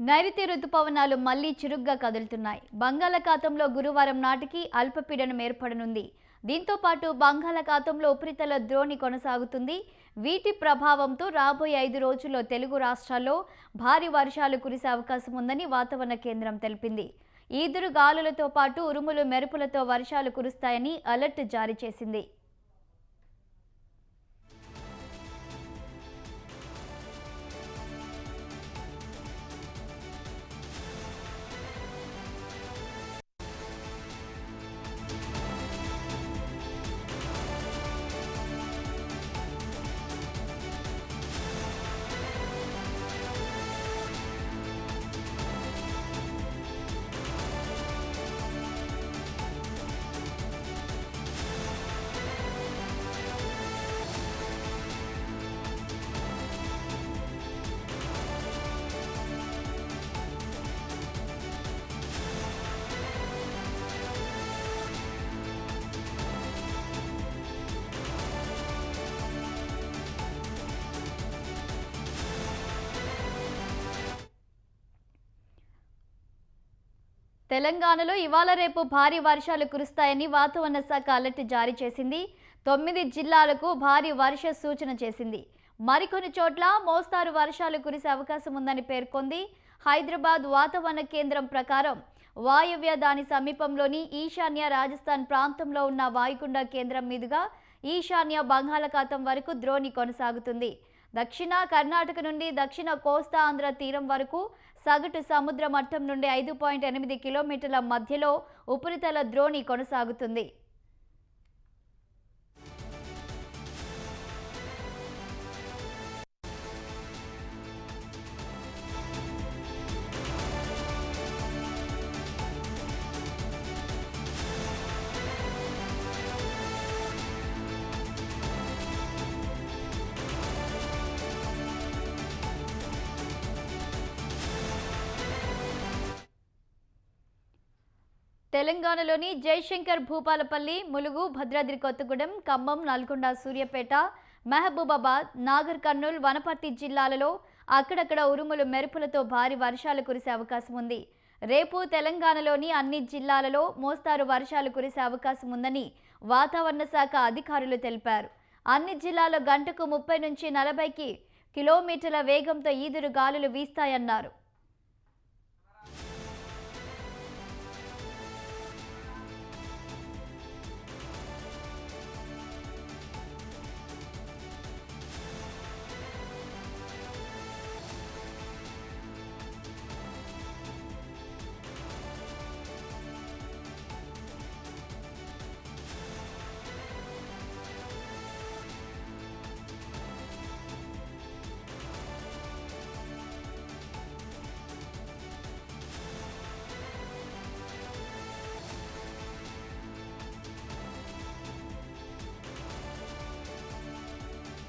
నైరుతి రుతుపవనాలు మళ్లీ చురుగ్గా కదులుతున్నాయి. బంగాళాఖాతంలో గురువారం నాటికి అల్పపీడనం ఏర్పడనుంది. దీంతో పాటు బంగాళాఖాతంలో ఉపరితల ద్రోణి కొనసాగుతుంది. వీటి ప్రభావంతో రాబోయే 5 రోజుల్లో తెలుగు రాష్ట్రాల్లో భారీ వర్షాలు కురిసే అవకాశం ఉందని వాతావరణ కేంద్రం తెలిపింది. ఈదురు గాలులతో పాటు ఉరుములు మెరుపులతో వర్షాలు కురుస్తాయని అలర్ట్ జారీ చేసింది. తెలంగాణలో ఇవాళ రేపు భారీ వర్షాలు కురుస్తాయని వాతావరణ శాఖ అలర్ట్ జారీ చేసింది. 9 జిల్లాలకు భారీ వర్ష సూచన చేసింది. మరికొన్ని చోట్ల మోస్తారు వర్షాలు కురిసే అవకాశం ఉందని పేర్కొంది. హైదరాబాద్ వాతావరణ కేంద్రం ప్రకారం వాయవ్య దాని సమీపంలోని ఈశాన్య రాజస్థాన్ ప్రాంతంలో ఉన్న వాయుగుండ కేంద్రం మీదుగా ఈశాన్య బంగాళాఖాతం వరకు ద్రోణి కొనసాగుతుంది. దక్షిణ కర్ణాటక నుండి దక్షిణ కోస్తా ఆంధ్ర తీరం వరకు సగటు సముద్ర మట్టం నుండి 5.8 కిలోమీటర్ల మధ్యలో ఉపరితల ద్రోణి కొనసాగుతుంది. తెలంగాణలోని జయశంకర్, భూపాలపల్లి, ములుగు, భద్రాద్రి కొత్తగూడెం, ఖమ్మం, నల్గొండ, సూర్యాపేట, మహబూబాబాద్, నాగర్ కర్నూల్, వనపర్తి జిల్లాలలో అక్కడక్కడ ఉరుములు మెరుపులతో భారీ వర్షాలు కురిసే అవకాశం ఉంది. రేపు తెలంగాణలోని అన్ని జిల్లాలలో మోస్తారు వర్షాలు కురిసే అవకాశం ఉందని వాతావరణ శాఖ అధికారులు తెలిపారు. అన్ని జిల్లాల్లో గంటకు 30 నుంచి 40 కిలోమీటర్ల వేగంతో ఈదురు గాలులు వీస్తాయన్నారు.